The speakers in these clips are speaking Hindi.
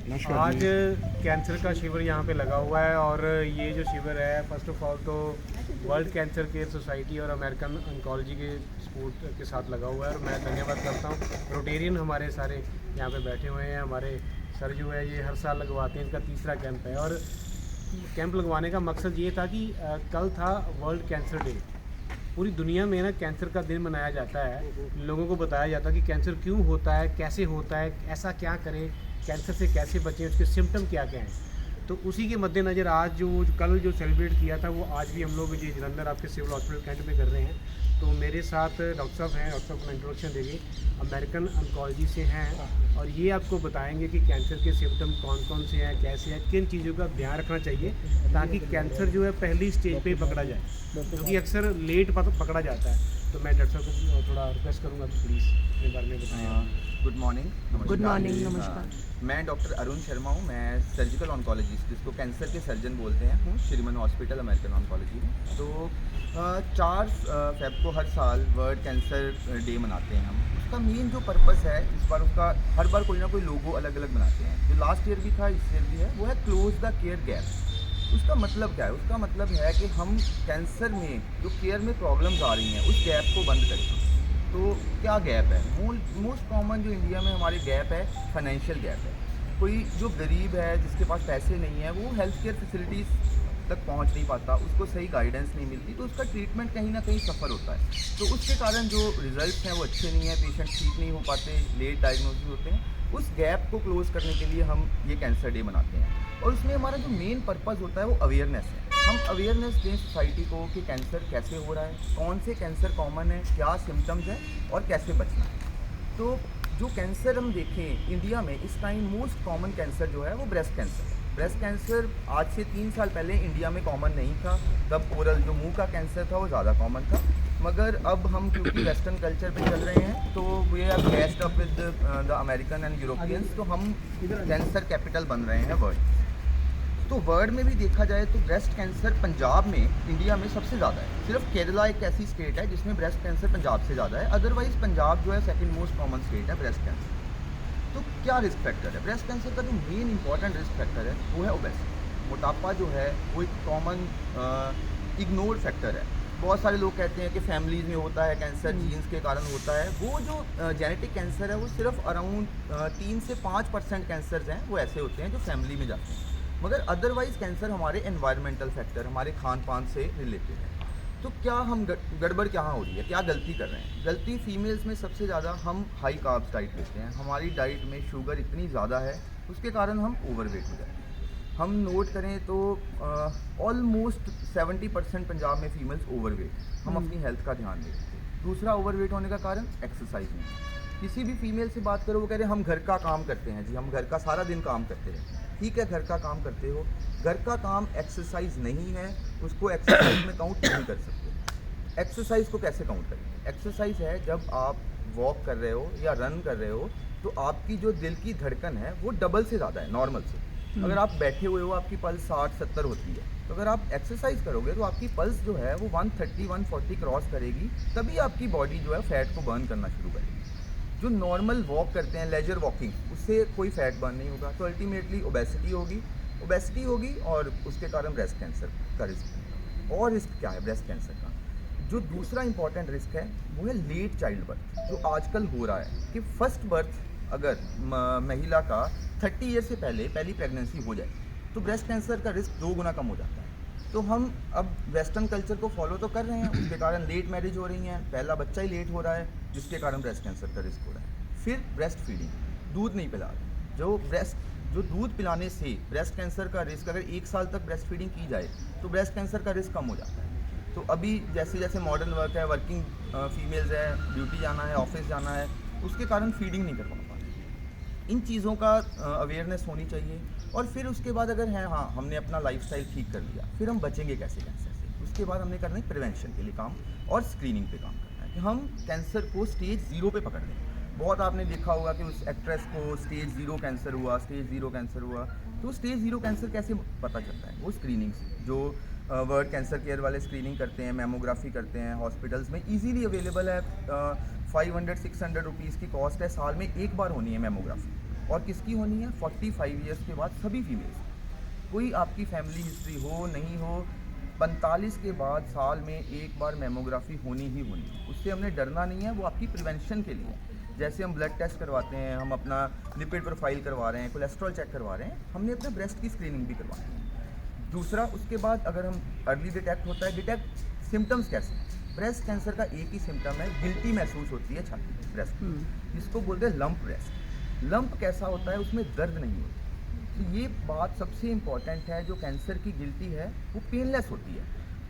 आज कैंसर का शिविर यहाँ पे लगा हुआ है और ये जो शिविर है फर्स्ट ऑफ ऑल तो वर्ल्ड कैंसर केयर सोसाइटी और अमेरिकन ऑन्कोलॉजी के सपोर्ट के साथ लगा हुआ है और मैं धन्यवाद करता हूँ। रोटेरियन हमारे सारे यहाँ पे बैठे हुए हैं। हमारे सर जो है ये हर साल लगवाते हैं, इनका तीसरा कैंप है और कैंप लगवाने का मकसद ये था कि कल था वर्ल्ड कैंसर डे। पूरी दुनिया में ना कैंसर का दिन मनाया जाता है, लोगों को बताया जाता है कि कैंसर क्यों होता है, कैसे होता है, ऐसा क्या करें, कैंसर से कैसे बचें, उसके सिम्टम क्या क्या हैं। तो उसी के मद्देनज़र आज जो कल जो सेलिब्रेट किया था वो आज भी हम लोग ये जलंधर आपके सिविल हॉस्पिटल कैंट में कर रहे हैं। तो मेरे साथ डॉक्टर साहब हैं, डॉक्टर साहब को इंट्रोडक्शन देंगे, अमेरिकन ऑन्कोलॉजी से हैं और ये आपको बताएंगे कि कैंसर के सिम्टम कौन कौन से हैं, कैसे हैं, किन चीज़ों का ध्यान रखना चाहिए ताकि कैंसर जो है पहली स्टेज पे ही पकड़ा जाए, क्योंकि अक्सर लेट पकड़ा जाता है। तो मैं डॉक्टर साहब को थोड़ा रिक्वेस्ट करूँगा कि प्लीज़ अपने बारे में बताएं। Good morning. गुड मॉर्निंग, नमस्कार। मैं डॉक्टर अरुण शर्मा हूँ। मैं सर्जिकल ऑन्कोलॉजिस्ट, जिसको कैंसर के सर्जन बोलते हैं, हूँ श्रीमन हॉस्पिटल अमेरिकन ऑन्कोलॉजी में। तो 4 फेब को हर साल वर्ल्ड कैंसर डे मनाते हैं हम। उसका मेन जो पर्पस है इस बार, उसका हर बार कोई ना कोई लोगो अलग अलग बनाते हैं। जो लास्ट ईयर भी था, इस ईयर भी है, वो है क्लोज द केयर गैप। उसका मतलब क्या है? उसका मतलब है कि हम कैंसर में जो केयर में प्रॉब्लम्स आ रही हैं उस गैप को बंद करें। तो क्या गैप है? मोस्ट कॉमन जो इंडिया में हमारे गैप है, फाइनेंशियल गैप है। कोई जो गरीब है, जिसके पास पैसे नहीं है, वो हेल्थ केयर फैसिलिटीज़ तक पहुंच नहीं पाता, उसको सही गाइडेंस नहीं मिलती, तो उसका ट्रीटमेंट कहीं ना कहीं सफ़र होता है। तो उसके कारण जो रिजल्ट्स हैं वो अच्छे नहीं हैं, पेशेंट ठीक नहीं हो पाते, लेट डायग्नोसिस होते हैं। उस गैप को क्लोज करने के लिए हम ये कैंसर डे मनाते हैं और उसमें हमारा जो मेन पर्पज़ होता है वो अवेयरनेस है। हम अवेयरनेस दें सोसाइटी को कि कैंसर कैसे हो रहा है, कौन से कैंसर कॉमन है, क्या सिम्टम्स हैं और कैसे बचना है। तो जो कैंसर हम देखें इंडिया में इस टाइम, मोस्ट कॉमन कैंसर जो है वो ब्रेस्ट कैंसर है। ब्रेस्ट कैंसर आज से 3 साल पहले इंडिया में कॉमन नहीं था, तब ओरल जो मुंह का कैंसर था वो ज़्यादा कॉमन था। मगर अब हम क्योंकि वेस्टर्न कल्चर पे चल रहे हैं, तो we are caught up with the American and Europeans, तो हम कैंसर कैपिटल बन रहे हैं वर्ल्ड। तो वर्ल्ड में भी देखा जाए तो ब्रेस्ट कैंसर पंजाब में इंडिया में सबसे ज़्यादा है। सिर्फ केरला एक ऐसी स्टेट है जिसमें ब्रेस्ट कैंसर पंजाब से ज़्यादा है, अदरवाइज़ पंजाब जो है सेकंड मोस्ट कॉमन स्टेट है ब्रेस्ट कैंसर। तो क्या रिस्क फैक्टर है? ब्रेस्ट कैंसर का जो मेन इंपॉर्टेंट रिस्क फैक्टर है वो है ओबेसिटी। मोटापा जो है वो एक कॉमन इग्नोर्ड फैक्टर है। बहुत सारे लोग कहते हैं कि फैमिलीज़ में होता है कैंसर, जीन्स के कारण होता है। वो जो जेनेटिक कैंसर है वो सिर्फ अराउंड 3 से 5% कैंसर्स हैं वो ऐसे होते हैं जो फैमिली में जाते हैं। मगर अदरवाइज़ कैंसर हमारे एनवायरमेंटल फैक्टर, हमारे खान पान से रिलेटेड है। तो क्या हम गड़बड़ क्या हो रही है, क्या गलती कर रहे हैं? गलती फीमेल्स में सबसे ज़्यादा, हम हाई कार्ब्स डाइट लेते हैं, हमारी डाइट में शुगर इतनी ज़्यादा है उसके कारण हम ओवरवेट हो जाते हैं। हम नोट करें तो ऑलमोस्ट 70% पंजाब में फीमेल्स ओवरवेट हैं। हम अपनी हेल्थ का ध्यान नहीं रखते। दूसरा ओवरवेट होने का कारण एक्सरसाइज नहीं। किसी भी फीमेल से बात करो वो कह रहे हम घर का काम करते हैं जी, हम घर का सारा दिन काम करते हैं। ठीक है, घर का काम करते हो, घर का काम एक्सरसाइज नहीं है, उसको एक्सरसाइज में काउंट नहीं कर सकते। एक्सरसाइज को कैसे काउंट करेंगे? एक्सरसाइज है जब आप वॉक कर रहे हो या रन कर रहे हो तो आपकी जो दिल की धड़कन है वो डबल से ज़्यादा है नॉर्मल से। अगर आप बैठे हुए हो आपकी पल्स 60-70 होती है, तो अगर आप एक्सरसाइज करोगे तो आपकी पल्स जो है वो 130-140 क्रॉस करेगी, तभी आपकी बॉडी जो है फैट को बर्न करना शुरू करेगी। जो नॉर्मल वॉक करते हैं, लेजर वॉकिंग, उससे कोई फैट बर्न नहीं होगा, तो अल्टीमेटली ओबेसिटी होगी और उसके कारण ब्रेस्ट कैंसर का रिस्क। और रिस्क क्या है ब्रेस्ट कैंसर का? जो दूसरा इंपॉर्टेंट रिस्क है वो है लेट चाइल्ड बर्थ, जो आजकल हो रहा है कि फर्स्ट बर्थ अगर महिला का 30 ईयर से पहली प्रेगनेंसी हो जाए तो ब्रेस्ट कैंसर का रिस्क 2 गुना कम हो जाता है। तो हम अब वेस्टर्न कल्चर को फॉलो तो कर रहे हैं, उसके कारण लेट मैरिज हो रही हैं, पहला बच्चा ही लेट हो रहा है, जिसके कारण ब्रेस्ट कैंसर का रिस्क हो रहा है। फिर ब्रेस्ट फीडिंग, दूध नहीं पिला रहे, जो दूध पिलाने से ब्रेस्ट कैंसर का रिस्क, अगर 1 साल तक ब्रेस्ट फीडिंग की जाए तो ब्रेस्ट कैंसर का रिस्क कम हो जाता है। तो अभी जैसे जैसे मॉडर्न वर्क है, वर्किंग फीमेल्स है, ड्यूटी जाना है, ऑफिस जाना है, उसके कारण फीडिंग नहीं कर पाते। इन चीज़ों का अवेयरनेस होनी चाहिए। और फिर उसके बाद अगर है, हाँ, हमने अपना लाइफस्टाइल ठीक कर लिया, फिर हम बचेंगे कैसे कैंसर से? उसके बाद हमने करना है प्रिवेंशन के लिए काम और स्क्रीनिंग पे काम करना है कि हम कैंसर को स्टेज 0 पे पकड़ लें। बहुत आपने देखा होगा कि उस एक्ट्रेस को स्टेज 0 कैंसर हुआ, तो स्टेज 0 कैंसर कैसे पता चलता है? वो स्क्रीनिंग से। जो वर्ल्ड कैंसर केयर वाले स्क्रीनिंग करते हैं, मेमोग्राफी करते हैं, हॉस्पिटल्स में ईजीली अवेलेबल है। 500-600 रुपीज़ की कॉस्ट है, साल में एक बार होनी है मेमोग्राफी। और किसकी होनी है 45 ईयर्स के बाद सभी फीमेल्स। कोई आपकी फैमिली हिस्ट्री हो नहीं हो, 45 के बाद साल में एक बार मेमोग्राफी होनी ही होनी है। उससे हमने डरना नहीं है, वो आपकी प्रिवेंशन के लिए है। जैसे हम ब्लड टेस्ट करवाते हैं, हम अपना लिपिड प्रोफाइल करवा रहे हैं, कोलेस्ट्रॉल चेक करवा रहे हैं, हमने अपने ब्रेस्ट की स्क्रीनिंग भी करवानी है। दूसरा, उसके बाद अगर हम अर्ली डिटेक्ट होता है, डिटेक्ट सिम्टम्स कैसे। ब्रेस्ट कैंसर का एक ही सिम्टम है, गिल्टी महसूस होती है छाती ब्रेस्ट, जिसको बोलते हैं लंप ब्रेस्ट। लंप कैसा होता है, उसमें दर्द नहीं होती। तो ये बात सबसे इम्पॉर्टेंट है, जो कैंसर की गिल्टी है वो पेनलेस होती है।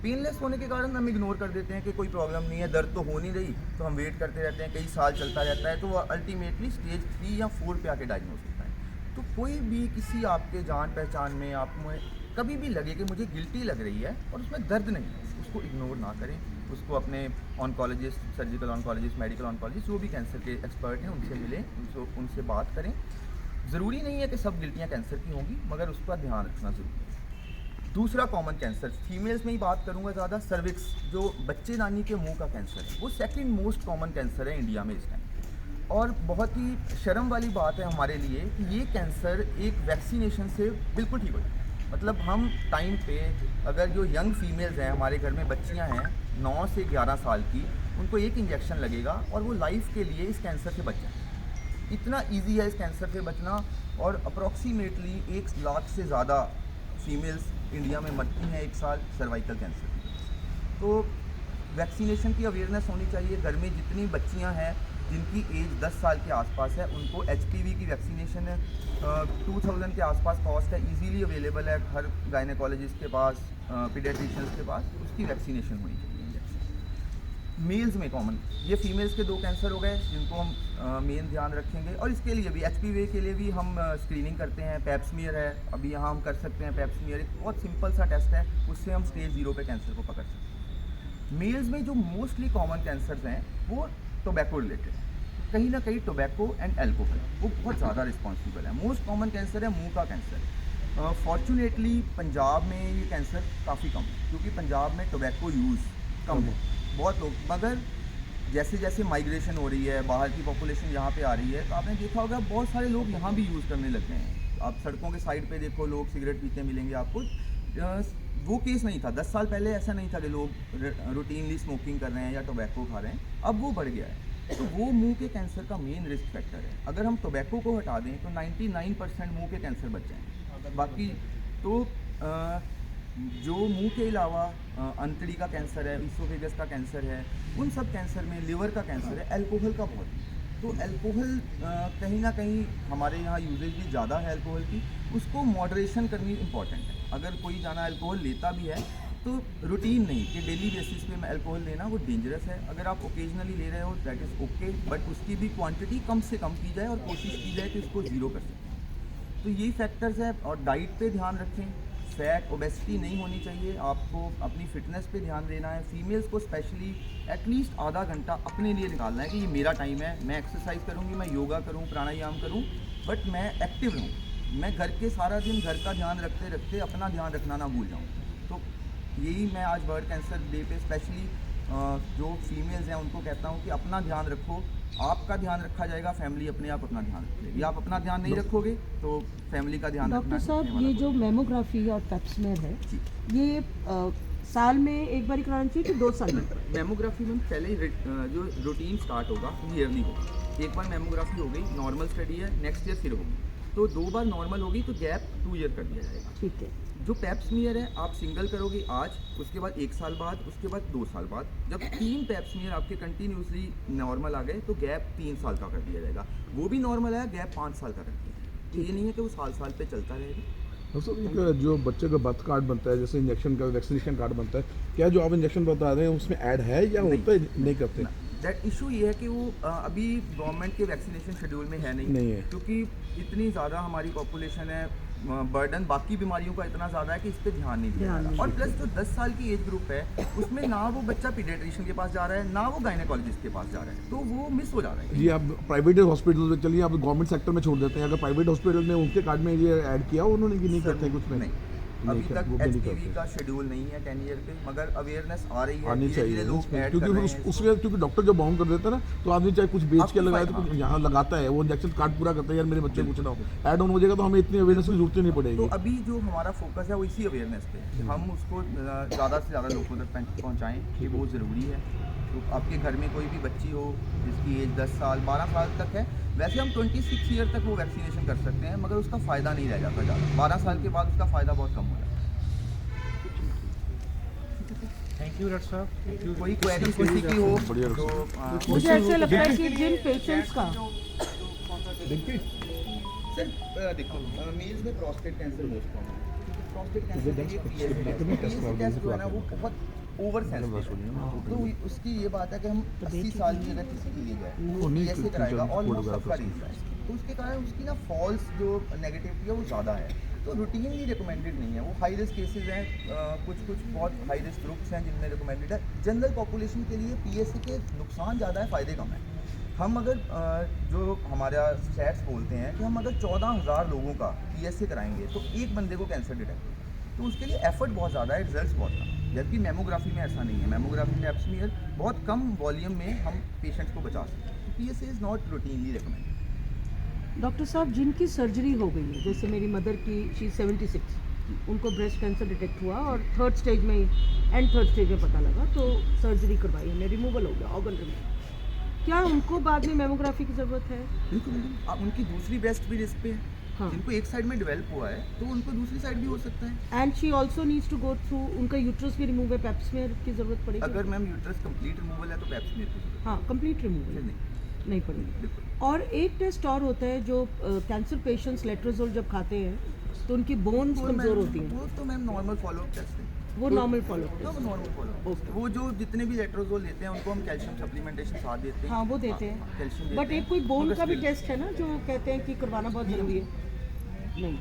पेनलेस होने के कारण हम इग्नोर कर देते हैं कि कोई प्रॉब्लम नहीं है, दर्द तो हो नहीं रही, तो हम वेट करते रहते हैं, कई साल चलता रहता है, तो वो अल्टीमेटली स्टेज 3 या 4 पे आके डायग्नोज होता है। तो कोई भी किसी आपके जान पहचान में आप में कभी भी लगे कि मुझे गिल्टी लग रही है और उसमें दर्द नहीं है, उसको इग्नोर ना करें, उसको अपने oncologist, surgical oncologist, medical oncologist, जो भी कैंसर के एक्सपर्ट हैं उनसे मिलें, उनसे बात करें। ज़रूरी नहीं है कि सब गिल्टियाँ कैंसर की होंगी, मगर उस पर ध्यान रखना ज़रूरी है। दूसरा कॉमन कैंसर, फीमेल्स में ही बात करूंगा ज़्यादा, सर्विक्स, जो बच्चे दानी के मुंह का कैंसर है, वो सेकंड मोस्ट कॉमन कैंसर है इंडिया में इस टाइम। और बहुत ही शर्म वाली बात है हमारे लिए कि ये कैंसर एक वैक्सीनेशन से बिल्कुल ठीक हो जाए। मतलब हम टाइम पे, अगर जो यंग फीमेल्स हैं, हमारे घर में बच्चियां हैं 9 से 11 साल की, उनको एक इंजेक्शन लगेगा और वो लाइफ के लिए इस कैंसर से बच जाए। इतना इजी है इस कैंसर से बचना। और अप्रॉक्सीमेटली 1 लाख से ज़्यादा फीमेल्स इंडिया में मरती हैं एक साल सर्वाइकल कैंसर। तो वैक्सीनेशन की अवेयरनेस होनी चाहिए। घर में जितनी बच्चियां हैं जिनकी एज 10 साल के आसपास है, उनको HPV की वैक्सीनेशन 2000 के आसपास कॉस्ट है, इजीली अवेलेबल है हर गायनेकोलॉजिस्ट के पास, पीडियाट्रिशियंस के पास, उसकी वैक्सीनेशन होनी चाहिए। मेल्स में कॉमन, ये फीमेल्स के 2 कैंसर हो गए जिनको हम मेन ध्यान रखेंगे। और इसके लिए भी HPV के लिए भी हम स्क्रीनिंग करते हैं, पैप्समियर है, अभी यहाँ हम कर सकते हैं पैप्समियर, एक बहुत सिंपल सा टेस्ट है, उससे हम स्टेज 0 पे कैंसर को पकड़ सकते हैं। मेल्स में जो मोस्टली कॉमन कैंसर्स हैं वो टोबैको रिलेटेड है। कहीं ना कहीं टोबैको एंड एल्कोहल वो बहुत ज़्यादा रिस्पॉन्सिबल है। मोस्ट कॉमन कैंसर है मुँह का कैंसर। फॉर्चुनेटली पंजाब में ये कैंसर काफ़ी कम है, क्योंकि पंजाब में टोबैको यूज़ कम है, बहुत लोग। मगर जैसे जैसे माइग्रेशन हो रही है, बाहर की पॉपुलेशन यहाँ पे आ रही है, तो आपने देखा होगा बहुत सारे लोग यहाँ भी यूज़ करने लग गए हैं। आप सड़कों के साइड पे देखो, लोग सिगरेट पीते मिलेंगे आपको। वो केस नहीं था 10 साल पहले, ऐसा नहीं था कि लोग रूटीनली स्मोकिंग कर रहे हैं या टोबैको खा रहे हैं, अब वो बढ़ गया है। तो वो मुंह के कैंसर का मेन रिस्क फैक्टर है। अगर हम टोबैको को हटा दें तो 99% मुंह के कैंसर बच जाएंगे। बाकी तो जो मुंह के अलावा अंतड़ी का कैंसर है, इसोफेगस का कैंसर है, उन सब कैंसर में, लिवर का कैंसर है, अल्कोहल का बहुत है। तो अल्कोहल कहीं ना कहीं हमारे यहाँ यूजेज भी ज़्यादा है अल्कोहल की, उसको मॉडरेशन करनी इंपॉर्टेंट है। अगर कोई जाना अल्कोहल लेता भी है तो रूटीन नहीं कि डेली बेसिस पे मैं अल्कोहल लेना, वो डेंजरस है। अगर आप ओकेजनली ले रहे हो दैट इज़ ओके, बट उसकी भी क्वांटिटी कम से कम की जाए और कोशिश की जाए कि उसको ज़ीरो कर सकें। तो यही फैक्टर्स है। और डाइट पे ध्यान रखें, फैट ओबेसिटी नहीं होनी चाहिए, आपको अपनी फिटनेस पे ध्यान देना है। फीमेल्स को स्पेशली एटलीस्ट आधा घंटा अपने लिए निकालना है कि ये मेरा टाइम है, मैं एक्सरसाइज करूँगी, मैं योगा करूँ, प्राणायाम करूँ, बट मैं एक्टिव रहूँ। मैं घर के सारा दिन घर का ध्यान रखते रखते अपना ध्यान रखना ना भूल जाऊँ। तो यही मैं आज वर्ल्ड कैंसर डे पे स्पेशली जो फीमेल्स हैं उनको कहता हूँ कि अपना ध्यान रखो, आपका ध्यान रखा जाएगा, फैमिली अपने आप अपना ध्यान रखेगी। आप अपना ध्यान नहीं रखोगे तो फैमिली का ध्यान रखना। डॉक्टर साहब, ये जो मेमोग्राफी और पैप्समेयर है, ये साल में एक बार कराना चाहिए कि 2 साल में? मेमोग्राफी में पहले ही जो रूटीन स्टार्ट होगा ईयरली होगा। एक बार मेमोग्राफी हो गई, नॉर्मल स्टडी है, नेक्स्ट ईयर फिर होगी, तो 2 बार नॉर्मल होगी तो गैप 2 ईयर कर दिया जाएगा। ठीक है। जो पैप्समियर है आप सिंगल करोगे आज, उसके बाद 1 साल बाद, उसके बाद 2 साल बाद। जब 3 पैप्समियर आपके कंटिन्यूसली नॉर्मल आ गए तो गैप 3 साल का कर दिया जाएगा। वो भी नॉर्मल है, गैप 5 साल का कर दिया जाएगा। तो ये नहीं है कि वो साल साल पे चलता रहेगा। दोस्तों, जो बच्चे का बर्थ कार्ड बनता है, जैसे इंजेक्शन का वैक्सीनेशन कार्ड बनता है, क्या जो आप इंजेक्शन बता रहे हैं उसमें ऐड है या होता है नहीं करते? दैट इशू ये है कि वो अभी गवर्नमेंट के वैक्सीनेशन शेड्यूल में है नहीं है, क्योंकि इतनी ज़्यादा हमारी पॉपुलेशन है, बर्डन बाकी बीमारियों का इतना ज़्यादा है कि इस पर ध्यान नहीं दिया जा रहा। और प्लस जो 10 साल की एज ग्रुप है उसमें ना वो बच्चा पीडियाट्रिशियन के पास जा रहा है, ना वो गायनेकोलॉजिस्ट के पास जा रहा है, तो वो मिस हो जा रहा है। जी, आप प्राइवेट हॉस्पिटल में चलिए, आप गवर्नमेंट सेक्टर में छोड़ देते हैं, अगर प्राइवेट हॉस्पिटल में उनके कार्ड में ये ऐड किया उन्होंने कि नहीं करते कुछ में? नहीं, अभी नहीं, तक वो भी नहीं HPV करते। का शेड्यूल नहीं है 10 ईयर पे, मगर अवेयरनेस आ रही है, आनी धीरे धीरे चाहिए लोग ऐड क्योंकि कर फिर रहे हैं उसमें क्योंकि डॉक्टर जब बाउंड कर देता है ना तो आदमी चाहे कुछ बेच के आपको लगाए तो फायदा- कुछ यहाँ लगाता है, वो इंजेक्शन कार्ड पूरा करता है, यार मेरे बच्चे कुछ ना हो, ऐड ऑन हो जाएगा तो हमें इतनी अवेयरनेस की जरूरत ही नहीं तो पड़ेगी। अभी जो हमारा फोकस है वो इसी अवेयरनेस पे है कि हम उसको ज़्यादा से ज़्यादा लोगों तक पहुँचाएँ कि वो ज़रूरी है। तो आपके घर में कोई भी बच्ची हो जिसकी एज 10 साल 12 साल तक है, वैसे हम 26 ईयर तक वो वैक्सीनेशन कर सकते हैं, मगर उसका फ़ायदा नहीं रह जाता ज़्यादा, 12 साल के बाद उसका फ़ायदा बहुत कम हो जाता थैंक यू डॉक्टर साहब, थैंक यू। है। कोई क्वेरी किसी की हो बढ़िया तो मुझे ऐसे लगता है कि जिन पेशेंट्स का सर देखो मेल्स में प्रोस्टेट कैंसर मोस्ट कॉमन है। प्रोस्टेट कैंसर के लिए टेस्ट टेस्ट जो है ना वो बहुत ओवर सेंसिटिव है। तो उसकी ये बात है कि हम 80 साल की अगर किसी की एज है वो नहीं, ऐसे कराएगा कोई ऑलमोस्ट फोटोग्राफ सबका रीज है, तो उसके कारण उसकी ना फॉल्स जो नेगेटिविटी है वो ज़्यादा है, तो रूटीनली रिकमेंडेड नहीं है। वो हाई रिस्क केसेज हैं, कुछ बहुत हाई रिस्क ग्रुप्स हैं जिनमें रिकमेंडेड है। जनरल पॉपुलेशन के लिए PSA के नुकसान ज़्यादा है, फ़ायदे कम है। हम अगर जो हमारा स्टैट्स बोलते हैं कि हम अगर 14,000 लोगों का PSA कराएंगे तो एक बंदे को कैंसर डिटेक्ट, तो उसके लिए एफर्ट बहुत ज़्यादा है, रिजल्ट्स बहुत कम। जबकि मेमोग्राफी में ऐसा नहीं है। मेमोग्राफी में एप्समीयर बहुत कम वॉल्यूम में हम पेशेंट्स को बचा सकते हैं। तो PSA is not routinely recommended. Doctor साहब जिनकी सर्जरी हो गई है, जैसे मेरी मदर की शी 76, उनको ब्रेस्ट कैंसर डिटेक्ट हुआ और थर्ड स्टेज में पता लगा, तो सर्जरी करवाई हमने, रिमूवल हो गया, ऑर्गन रिमूवल। क्या उनको बाद में मेमोग्राफी की ज़रूरत है? अब उनकी दूसरी ब्रेस्ट भी रिस्क पे है। हाँ। जिनको एक साइड में डेवलप हुआ है तो उनको दूसरी साइड भी हो सकता है। And she also needs to go through, उनका यूट्रस भी रिमूव है, पेप्समेयर की ज़रूरत पड़ेगी? अगर मैम यूट्रस कंप्लीट रिमूवल है तो पेप्समीयर की जरूरत हाँ, कंप्लीट रिमूवल है नहीं। नहीं पड़ेगी। बिल्कुल। और एक टेस्ट और होता है जो कैंसर पेशेंट्स लेट्रोजोल जब खाते हैं तो उनकी बोन्स वो कमज़ोर मैम- होती हैं, वो तो मैम नॉर्मल फॉलोअप टेस्ट है। वो नॉर्मल फॉलो हाँ, वो नॉर्मल फॉलोअप। ओके। वो जो जितने भी लेट्रोजोल लेते हैं उनको हम कैल्शियम सप्लीमेंटेशन साथ देते हैं। हाँ वो देते हाँ, हैं, कैल्शियम देते बट हैं। एक कोई बोन मगर का भी still टेस्ट है ना जो कहते हैं कि करवाना बहुत ज़रूरी है? नहीं,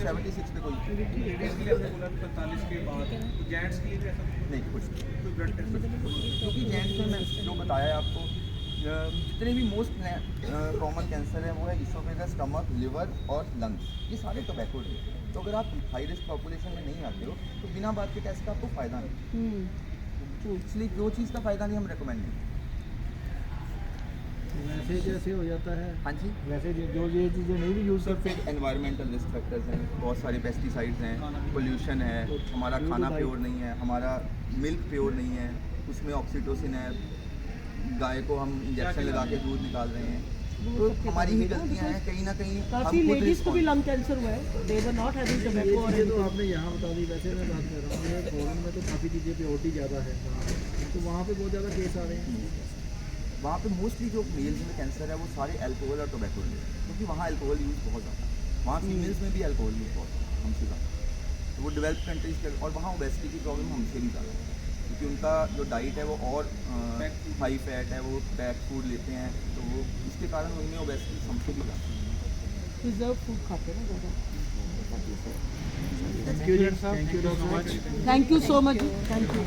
76 पे कोई लेडीज़ के लिए आपने बोला 45 के बाद, जेंट्स के लिए भी ऐसा नहीं कुछ कोई ब्लड टेस्ट? क्योंकि जेंट्स में मैं जो बताया है आपको, जितने भी मोस्ट कॉमन कैंसर है वो है इसोफेगस, स्टमक, लिवर और लंग्स। ये सारे टोबैको हैं। तो अगर आप हाई रिस्क पॉपुलेशन में नहीं आते हो तो बिना बात के टेस्ट का आपको फ़ायदा नहीं। तो इसलिए जो चीज़ का फ़ायदा नहीं हम रिकमेंड नहीं। वैसे जैसे हो जाता है, हाँ जी। वैसे जो ये चीज़ें नहीं भी यूज़ सर करते फिर एनवायरमेंटल रिस्क फैक्टर्स हैं, बहुत सारे पेस्टिसाइड्स हैं, पोल्यूशन है, हमारा खाना प्योर नहीं है, हमारा मिल्क प्योर नहीं है, उसमें ऑक्सीटोसिन है, गाय को हम इंजेक्शन लगा के दूध निकाल रहे हैं। तो हमारी ही गलतियाँ हैं कहीं ना कहीं। हम काफ़ी खुद लेडीज़ को भी responsible- लंग कैंसर हुआ है, दे वर नॉट हैविंग ये टोबैको और चीज़ें तो anything। आपने यहाँ बता दी। वैसे मैं बात कर रहा हूँ, ये फॉरेन में तो काफ़ी चीज़ें प्योरिटी ज़्यादा है, तो वहाँ पे बहुत ज़्यादा केस आ रहे हैं। वहाँ पे मोस्टली जो मेल्स में कैंसर है वो सारे अल्कोहल और टोबैको रिलेटेड, क्योंकि वहाँ अल्कोहल यूज़ बहुत ज़्यादा है। वहाँ फीमेल्स में भी अल्कोहल यूज़ बहुत है हमसे ज़्यादा। तो वो डेवलप कंट्रीज के, और वहाँ ओबेसिटी की प्रॉब्लम हमसे भी ज़्यादा है, क्योंकि उनका जो डाइट है वो और हाई फैट है, वो पैक फूड लेते हैं, तो वो इसके कारण उनमें ओबेसिटी हमसे भी ज़्यादा है। प्रिजर्व फूड खाते हैं ना ज़्यादा। थैंक यू जी, thank you doctor. Thank you so much, thank you.